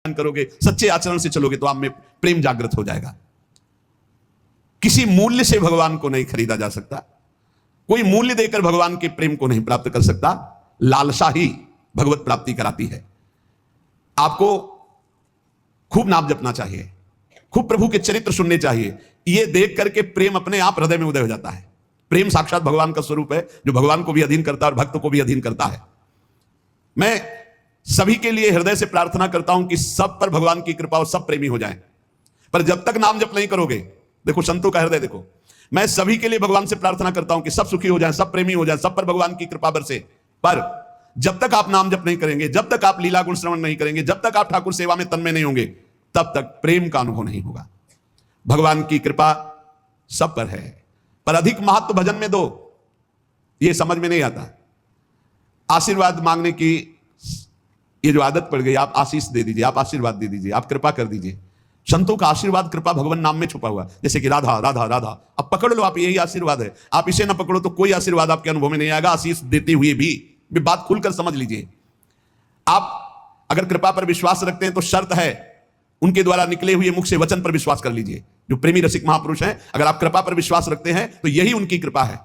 करोगे, सच्चे आचरण से चलोगे तो आप में प्रेम जागृत हो जाएगा। किसी मूल्य से भगवान को नहीं खरीदा जा सकता, कोई मूल्य देकर भगवान के प्रेम को नहीं प्राप्त कर सकता। लालसा ही भगवत प्राप्ति कराती है। आपको खूब नाम जपना चाहिए, खूब प्रभु के चरित्र सुनने चाहिए। यह देख करके प्रेम अपने आप हृदय में उदय हो जाता है। प्रेम साक्षात भगवान का स्वरूप है, जो भगवान को भी अधीन करता है और भक्त को भी अधीन करता है। मैं सभी के लिए हृदय से प्रार्थना करता हूं कि सब पर भगवान की कृपा और सब प्रेमी हो जाएं। पर जब तक नाम जप नहीं करोगे, देखो संतों का हृदय देखो। मैं सभी के लिए भगवान से प्रार्थना करता हूं कि सब सुखी हो जाएं, सब प्रेमी हो जाएं, सब पर भगवान की कृपा बरसे। पर जब तक आप नाम जप नहीं करेंगे, जब तक आप लीला गुण श्रवण नहीं करेंगे, जब तक आप ठाकुर सेवा में तन्मय नहीं होंगे, तब तक प्रेम का अनुभव नहीं होगा। भगवान की कृपा सब पर है, पर अधिक महत्व भजन में दो, यह समझ में नहीं आता। आशीर्वाद मांगने की ये जो आदत पड़ गई, आप आशीष दे दीजिए, आप आशीर्वाद दे दीजिए, आप कृपा कर दीजिए। संतों का आशीर्वाद कृपा भगवान नाम में छुपा हुआ, जैसे कि राधा राधा राधा। अब पकड़ लो, आप यही आशीर्वाद है। आप इसे ना पकड़ो तो कोई आशीर्वाद आपके अनुभव में नहीं आएगा। आशीष देते हुए भी बात खुलकर समझ लीजिए। आप अगर कृपा पर विश्वास रखते हैं तो शर्त है, उनके द्वारा निकले हुए मुख से वचन पर विश्वास कर लीजिए। जो प्रेमी रसिक महापुरुष हैं, अगर आप कृपा पर विश्वास रखते हैं तो यही उनकी कृपा है।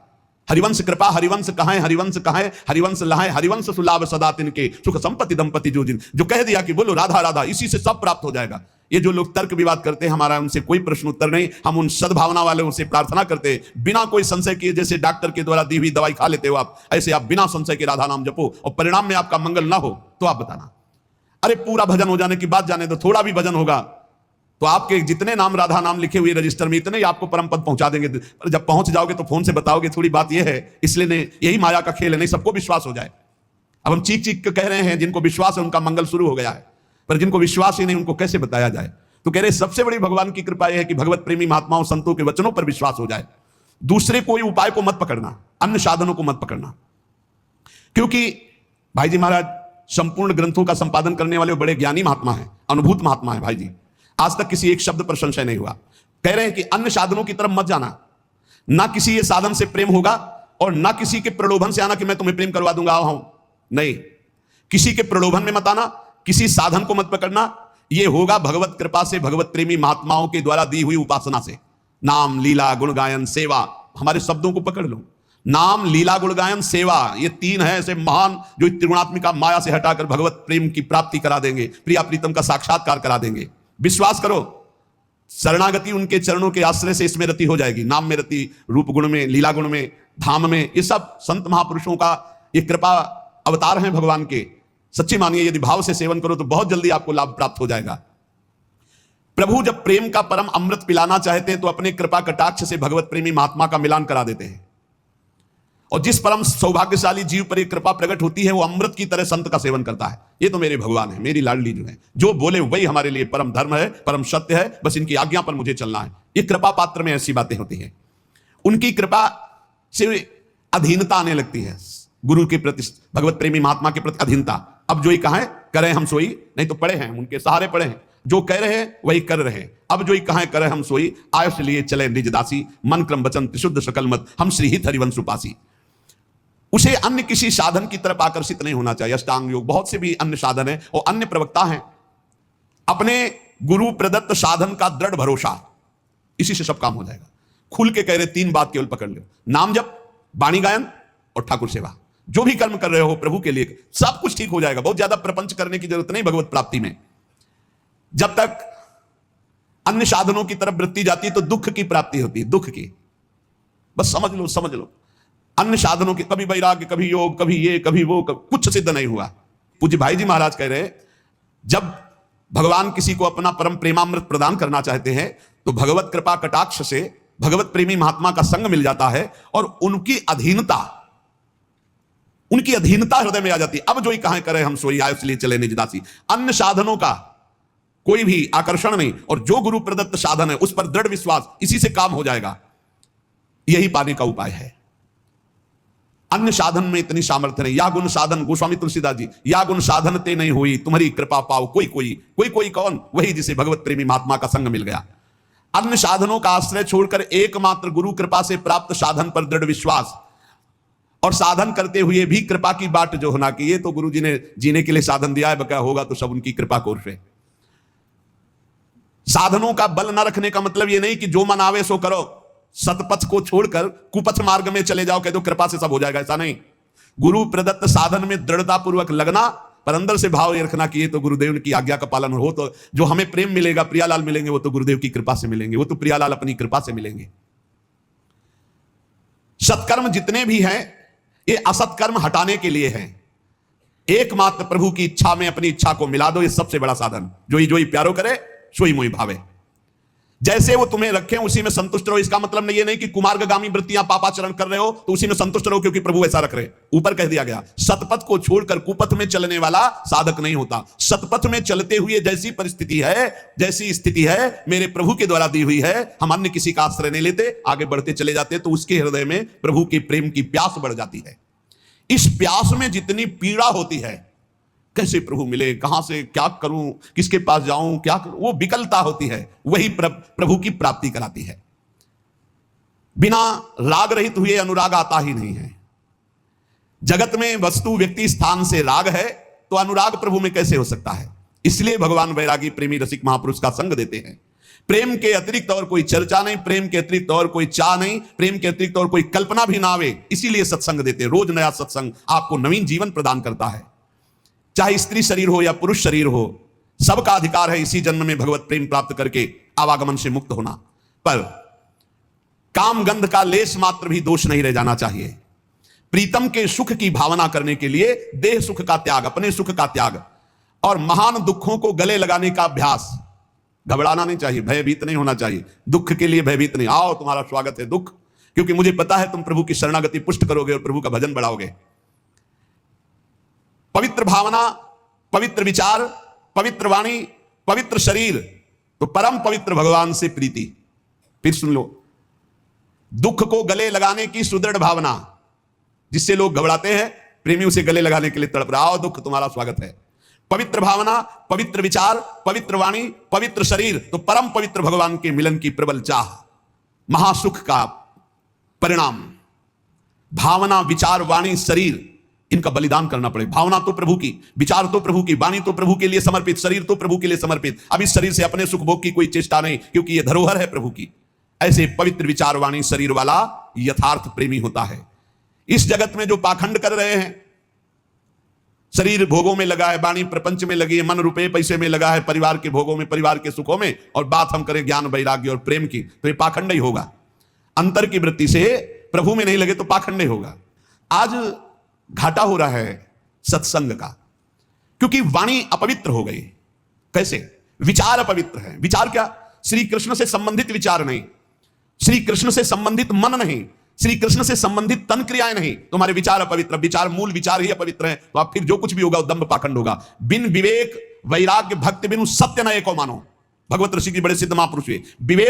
हरिवंश कृपा हरिवंश कहां, हरिवंश कहां, हरिवंश लहाए, हरिवंश सुलाभ सदा तिनके, सुख संपत्ति दंपति जो कह दिया कि बोलो राधा राधा, इसी से सब प्राप्त हो जाएगा। ये जो लोग तर्क विवाद करते हैं, हमारा उनसे कोई प्रश्न उत्तर नहीं। हम उन सद्भावना वालों से प्रार्थना करते हैं, बिना कोई संशय किए, जैसे डॉक्टर के द्वारा दी हुई दवाई खा लेते हो आप, ऐसे आप बिना संशय के राधा नाम जपो और परिणाम में आपका मंगल ना हो तो आप बताना। अरे पूरा भजन हो जाने की बात जाने दो, थोड़ा भी भजन होगा तो आपके जितने नाम राधा नाम लिखे हुए रजिस्टर में, इतने ही आपको परम पद पहुंचा देंगे। जब पहुंच जाओगे तो फोन से बताओगे। थोड़ी बात यह है, इसलिए यही माया का खेल है, नहीं सबको विश्वास हो जाए। अब हम चीख चीख के कह रहे हैं, जिनको विश्वास है उनका मंगल शुरू हो गया है, पर जिनको विश्वास ही नहीं उनको कैसे बताया जाए। तो कह रहे सबसे बड़ी भगवान की कृपा यह है कि भगवत प्रेमी महात्माओं संतों के वचनों पर विश्वास हो जाए। दूसरे कोई उपाय को मत पकड़ना, अन्य साधनों को मत पकड़ना। क्योंकि भाई जी महाराज संपूर्ण ग्रंथों का संपादन करने वाले बड़े ज्ञानी महात्मा हैं, अनुभूत महात्मा है भाई जी। आज तक किसी एक शब्द पर संशय नहीं हुआ। कह रहे हैं कि अन्य साधनों की तरफ मत जाना, ना किसी ये साधन से प्रेम होगा और ना किसी के प्रलोभन से आना कि मैं तुम्हें प्रेम करवा दूंगा आओ हूं। नहीं, किसी के प्रलोभन में मत आना, किसी साधन को मत पकड़ना। यह होगा भगवत कृपा से, भगवत प्रेमी महात्माओं के द्वारा दी हुई उपासना से। नाम लीला गुण गायन सेवा, हमारे शब्दों को पकड़ लो। नाम लीला गुण गायन सेवा, ये तीन है ऐसे महान जो त्रिगुणात्मिका माया से हटाकर भगवत प्रेम की प्राप्ति करा देंगे, प्रिया प्रीतम का साक्षात्कार करा देंगे। विश्वास करो, शरणागति उनके चरणों के आश्रय से इसमें रति हो जाएगी। नाम में रति, रूप गुण में, लीला गुण में, धाम में, ये सब संत महापुरुषों का ये कृपा अवतार हैं भगवान के। सच्ची मानिए, यदि भाव से सेवन करो तो बहुत जल्दी आपको लाभ प्राप्त हो जाएगा। प्रभु जब प्रेम का परम अमृत पिलाना चाहते हैं तो अपने कृपा कटाक्ष से भगवत प्रेमी महात्मा का मिलान करा देते हैं। और जिस परम सौभाग्यशाली जीव पर एक कृपा प्रकट होती है, वो अमृत की तरह संत का सेवन करता है। ये तो मेरे भगवान है, मेरी लाडली जो है, जो बोले वही हमारे लिए परम धर्म है, परम सत्य है, बस इनकी आज्ञा पर मुझे चलना है। ये कृपा पात्र में ऐसी बातें होती हैं। उनकी कृपा से अधीनता आने लगती है, गुरु के प्रति, भगवत प्रेमी महात्मा के प्रति अधीनता। अब जो ही कहें करें हम सोई, नहीं तो पड़े हैं उनके सहारे पड़े हैं, जो कह रहे हैं वही कर रहे हैं। अब जो ही कहें करें हम सोई, आयुष लिए चले निज दासी, मन क्रम वचन त्रिशुद्ध सकल मत, हम श्रीहित हरिवंश उपासी। उसे अन्य किसी साधन की तरफ आकर्षित नहीं होना चाहिए। अष्टांग योग, बहुत से भी अन्य साधन है और अन्य प्रवक्ता हैं। अपने गुरु प्रदत्त साधन का दृढ़ भरोसा, इसी से सब काम हो जाएगा। खुल के कह रहे तीन बात केवल पकड़ लो, नाम जप, वाणी गायन और ठाकुर सेवा। जो भी कर्म कर रहे हो प्रभु के लिए, सब कुछ ठीक हो जाएगा। बहुत ज्यादा प्रपंच करने की जरूरत नहीं भगवत प्राप्ति में। जब तक अन्य साधनों की तरफ वृत्ति जाती है तो दुख की प्राप्ति होती है, दुख की। बस समझ लो, समझ लो। अन्य साधनों के, कभी वैराग्य, कभी योग, कभी ये, कभी वो, कुछ सिद्ध नहीं हुआ। पूज्य भाई जी महाराज कह रहे, जब भगवान किसी को अपना परम प्रेमामृत प्रदान करना चाहते हैं तो भगवत कृपा कटाक्ष से भगवत प्रेमी महात्मा का संग मिल जाता है और उनकी अधीनता हृदय में आ जाती है। अब जो ही कहां करे हम सोई, आयुष लिए चले निज दासी। अन्य साधनों का कोई भी आकर्षण नहीं, और जो गुरु प्रदत्त साधन है उस पर दृढ़ विश्वास, इसी से काम हो जाएगा। यही पाने का उपाय है। अन्य साधन में इतनी सामर्थ्य नहीं। या गुण साधन, गोस्वामी तुलसीदास जी, या गुण साधन ते नहीं हुई, तुम्हारी कृपा पाओ कोई कौन, वही जिसे भगवत प्रेमी महात्मा का संग मिल गया। अन्य साधनों का आश्रय छोड़कर एकमात्र गुरु कृपा से प्राप्त साधन पर दृढ़ विश्वास, और साधन करते हुए भी कृपा की बाट जो होना कि ये तो गुरु जी ने जीने के लिए साधन दिया है, बकाया होगा तो सब उनकी कृपा कोर से। साधनों का बल न रखने का मतलब यह नहीं कि जो मन आवे सो करो, सतपथ को छोड़कर कुपथ मार्ग में चले जाओ, कह दो कृपा से सब हो जाएगा, ऐसा नहीं। गुरु प्रदत्त साधन में दृढ़ता पूर्वक लगना, पर अंदर से भाव ये रखना कि ये तो गुरुदेव की आज्ञा का पालन हो, तो जो हमें प्रेम मिलेगा, प्रियालाल मिलेंगे, वो तो गुरुदेव की कृपा से मिलेंगे, वो तो प्रियालाल अपनी कृपा से मिलेंगे। सत्कर्म जितने भी हैं ये असत्कर्म हटाने के लिए हैं। एकमात्र प्रभु की इच्छा में अपनी इच्छा को मिला दो, ये सबसे बड़ा साधन। जो ही प्यारो करे सोई मोहि भावे। जैसे वो तुम्हें रखें उसी में संतुष्ट रहो। इसका मतलब ये नहीं कि कुमार्गामी वृत्तियां पापाचरण कर रहे हो तो उसी में संतुष्ट रहो क्योंकि प्रभु ऐसा रख रहे। ऊपर कह दिया गया सतपथ को छोड़कर कुपथ में चलने वाला साधक नहीं होता। सतपथ में चलते हुए जैसी परिस्थिति है, जैसी स्थिति है, मेरे प्रभु के द्वारा दी हुई है, हम अन्य किसी का आश्रय नहीं लेते, आगे बढ़ते चले जाते, तो उसके हृदय में प्रभु के प्रेम की प्यास बढ़ जाती है। इस प्यास में जितनी पीड़ा होती है, कैसे प्रभु मिले, कहां से क्या करूं, किसके पास जाऊं, क्या करूं, वो विकलता होती है, वही प्रभु की प्राप्ति कराती है। बिना राग रहित हुए अनुराग आता ही नहीं है। जगत में वस्तु व्यक्ति स्थान से राग है तो अनुराग प्रभु में कैसे हो सकता है। इसलिए भगवान वैरागी प्रेमी रसिक महापुरुष का संग देते हैं। प्रेम के अतिरिक्त और कोई चर्चा नहीं, प्रेम के अतिरिक्त और कोई चाह नहीं, प्रेम के अतिरिक्त और कोई कल्पना भी ना आवे, इसीलिए सत्संग देते हैं। रोज नया सत्संग आपको नवीन जीवन प्रदान करता है। चाहे स्त्री शरीर हो या पुरुष शरीर हो, सबका अधिकार है इसी जन्म में भगवत प्रेम प्राप्त करके आवागमन से मुक्त होना। पर काम गंध का लेस मात्र भी दोष नहीं रह जाना चाहिए। प्रीतम के सुख की भावना करने के लिए देह सुख का त्याग, अपने सुख का त्याग और महान दुखों को गले लगाने का अभ्यास। घबराना नहीं चाहिए, भयभीत नहीं होना चाहिए। दुख के लिए भयभीत नहीं, आओ तुम्हारा स्वागत है दुख, क्योंकि मुझे पता है तुम प्रभु की शरणागति पुष्ट करोगे और प्रभु का भजन बढ़ाओगे। पवित्र भावना, पवित्र विचार, पवित्र वाणी, पवित्र शरीर, तो परम पवित्र भगवान से प्रीति। फिर सुन लो, दुख को गले लगाने की सुदृढ़ भावना, जिससे लोग घबराते हैं, प्रेमी उसे गले लगाने के लिए तड़प रहा, आओ दुख तुम्हारा स्वागत है। पवित्र भावना, पवित्र विचार, पवित्र वाणी, पवित्र शरीर, तो परम पवित्र भगवान के मिलन की प्रबल चाह, महासुख का परिणाम। भावना, विचार, वाणी, शरीर, इनका बलिदान करना पड़े। भावना तो प्रभु की, विचार तो प्रभु की, वाणी तो प्रभु के लिए समर्पित, शरीर तो प्रभु के लिए समर्पित। अब इस शरीर से अपने सुख भोग की कोई चेष्टा नहीं, क्योंकि यह धरोहर है प्रभु की। ऐसे पवित्र विचार, वाणी, शरीर वाला यथार्थ प्रेमी होता है। इस जगत में जो पाखंड कर रहे हैं, शरीर भोगों में लगा है, वाणी प्रपंच में लगी है, मन रुपए पैसे में लगा है, परिवार के भोगों में, परिवार के सुखों में, और बात हम करें ज्ञान, वैराग्य और प्रेम की, तो ये पाखंड ही होगा। अंतर की वृत्ति से प्रभु में नहीं लगे तो पाखंड ही होगा। आज घाटा हो रहा है सत्संग का, क्योंकि वाणी अपवित्र हो गई। कैसे? विचार अपवित्र है। विचार क्या? श्री कृष्ण से संबंधित विचार नहीं, श्री कृष्ण से संबंधित मन नहीं, श्री कृष्ण से संबंधित तन क्रियाएं नहीं, तुम्हारे विचार अपवित्र। विचार, मूल विचार ही अपवित्र है, तो आप फिर जो कुछ भी होगा वो दंभ पाखंड होगा। बिन विवेक वैराग्य भक्ति बिनु सत्य न एको मानो। भगवत ऋषि की बड़े सिद्ध महापुरुष हुए। विवेक